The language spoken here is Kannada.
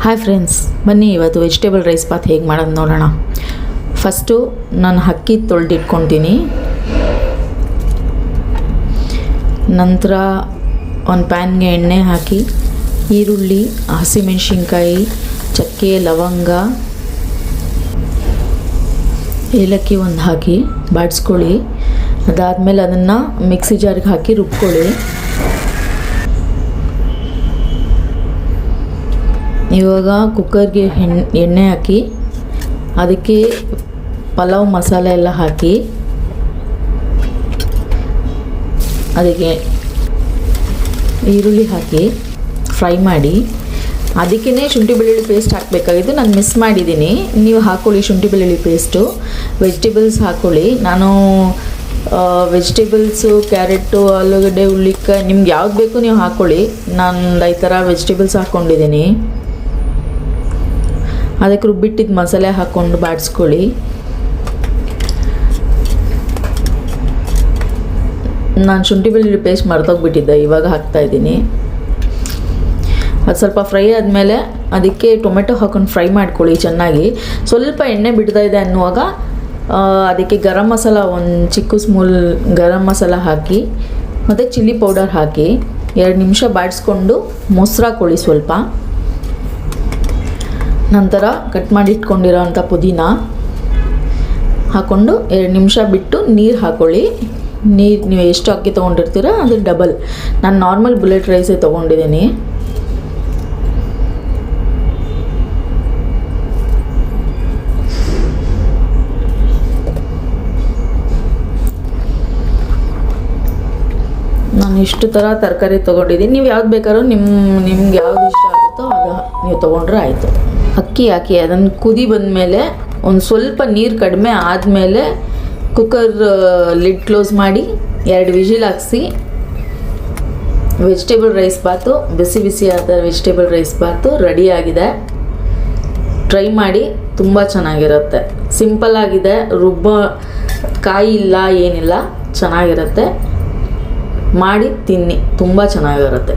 ಹಾಯ್ ಫ್ರೆಂಡ್ಸ್, ಬನ್ನಿ ಇವತ್ತು ವೆಜಿಟೇಬಲ್ ರೈಸ್ ಬಾತ್ ಹೇಗೆ ಮಾಡೋದು ನೋಡೋಣ. ಫಸ್ಟು ನಾನು ಅಕ್ಕಿ ತೊಳೆದಿಟ್ಕೊತೀನಿ. ನಂತರ ಒಂದು ಪ್ಯಾನ್ಗೆ ಎಣ್ಣೆ ಹಾಕಿ ಈರುಳ್ಳಿ, ಹಸಿಮೆಣಸಿನ್ಕಾಯಿ, ಚಕ್ಕೆ, ಲವಂಗ, ಏಲಕ್ಕಿ ಒಂದು ಹಾಕಿ ಬಾಡಿಸ್ಕೊಳ್ಳಿ. ಅದಾದಮೇಲೆ ಅದನ್ನು ಮಿಕ್ಸಿ ಜಾರ್ಗೆ ಹಾಕಿ ರುಬ್ಕೊಳ್ಳಿ. ಇವಾಗ ಕುಕ್ಕರ್ಗೆ ಎಣ್ಣೆ ಹಾಕಿ ಅದಕ್ಕೆ ಪಲಾವ್ ಮಸಾಲೆ ಎಲ್ಲ ಹಾಕಿ ಅದಕ್ಕೆ ಈರುಳ್ಳಿ ಹಾಕಿ ಫ್ರೈ ಮಾಡಿ. ಅದಕ್ಕೇ ಶುಂಠಿ ಬೆಳ್ಳುಳ್ಳಿ ಪೇಸ್ಟ್ ಹಾಕಬೇಕಾಗಿದ್ದು, ನಾನು ಮಿಸ್ ಮಾಡಿದ್ದೀನಿ. ನೀವು ಹಾಕ್ಕೊಳ್ಳಿ ಶುಂಠಿ ಬೆಳ್ಳುಳ್ಳಿ ಪೇಸ್ಟು. ವೆಜಿಟೇಬಲ್ಸ್ ಹಾಕ್ಕೊಳ್ಳಿ. ನಾನು ವೆಜಿಟೇಬಲ್ಸು, ಕ್ಯಾರೆಟು, ಆಲೂಗಡ್ಡೆ, ಹುಳ್ಳಿಕಾಯಿ ನಿಮ್ಗೆ ಯಾವ್ದು ಬೇಕು ನೀವು ಹಾಕ್ಕೊಳ್ಳಿ. ನಾನು 5 ಥರ ವೆಜಿಟೇಬಲ್ಸ್ ಹಾಕ್ಕೊಂಡಿದ್ದೀನಿ. ಅದಕ್ಕೆ ರುಬ್ಬಿಟ್ಟಿದ್ದು ಮಸಾಲೆ ಹಾಕ್ಕೊಂಡು ಬಾಡಿಸ್ಕೊಳ್ಳಿ. ನಾನು ಶುಂಠಿ ಬೆಳ್ಳುಳ್ಳಿ ಪೇಸ್ಟ್ ಮರ್ತೋಗ್ಬಿಟ್ಟಿದ್ದೆ, ಇವಾಗ ಹಾಕ್ತಾಯಿದ್ದೀನಿ. ಅದು ಸ್ವಲ್ಪ ಫ್ರೈ ಆದಮೇಲೆ ಅದಕ್ಕೆ ಟೊಮೆಟೊ ಹಾಕೊಂಡು ಫ್ರೈ ಮಾಡ್ಕೊಳ್ಳಿ ಚೆನ್ನಾಗಿ. ಸ್ವಲ್ಪ ಎಣ್ಣೆ ಬಿಡ್ತಾ ಇದೆ ಅನ್ನುವಾಗ ಅದಕ್ಕೆ ಗರಂ ಮಸಾಲ, ಒಂದು ಚಿಕ್ಕ ಸ್ಮೂಲ್ ಗರಂ ಮಸಾಲ ಹಾಕಿ ಮತ್ತು ಚಿಲ್ಲಿ ಪೌಡರ್ ಹಾಕಿ 2 ನಿಮಿಷ ಬಾಡಿಸ್ಕೊಂಡು ಮೊಸರು ಹಾಕ್ಕೊಳ್ಳಿ ಸ್ವಲ್ಪ. ನಂತರ ಕಟ್ ಮಾಡಿ ಇಟ್ಕೊಂಡಿರೋ ಅಂಥ ಪುದೀನ ಹಾಕ್ಕೊಂಡು 2 ನಿಮಿಷ ಬಿಟ್ಟು ನೀರು ಹಾಕ್ಕೊಳ್ಳಿ. ನೀರು ನೀವು ಎಷ್ಟು ಅಕ್ಕಿ ತೊಗೊಂಡಿರ್ತೀರೋ ಅದು ಡಬಲ್. ನಾನು ನಾರ್ಮಲ್ ಬುಲೆಟ್ ರೈಸೇ ತೊಗೊಂಡಿದ್ದೀನಿ. ನಾನು ಇಷ್ಟು ಥರ ತರಕಾರಿ ತೊಗೊಂಡಿದ್ದೀನಿ. ನೀವು ಯಾವ್ದು ಬೇಕಾದ್ರೂ ನಿಮ್ಗೆ ಯಾವ್ದು ಇಷ್ಟ ಆಗುತ್ತೋ ಅದು ನೀವು ತೊಗೊಂಡ್ರೆ ಆಯಿತು. ಅಕ್ಕಿ ಹಾಕಿ ಅದನ್ನು ಕುದಿ ಬಂದಮೇಲೆ ಒಂದು ಸ್ವಲ್ಪ ನೀರು ಕಡಿಮೆ ಆದಮೇಲೆ ಕುಕ್ಕರ್ ಲಿಡ್ ಕ್ಲೋಸ್ ಮಾಡಿ 2 ವಿಜಿಲ್ ಹಾಕಿಸಿ ವೆಜಿಟೇಬಲ್ ರೈಸ್ ಬಾತು, ಬಿಸಿ ಬಿಸಿಯಾದ ವೆಜಿಟೇಬಲ್ ರೈಸ್ ಬಾತು ರೆಡಿಯಾಗಿದೆ. ಟ್ರೈ ಮಾಡಿ, ತುಂಬ ಚೆನ್ನಾಗಿರುತ್ತೆ. ಸಿಂಪಲ್ ಆಗಿದೆ, ಕಾಯಿ ಇಲ್ಲ, ಏನಿಲ್ಲ, ಚೆನ್ನಾಗಿರುತ್ತೆ. ಮಾಡಿ ತಿನ್ನಿ, ತುಂಬ ಚೆನ್ನಾಗಿರುತ್ತೆ.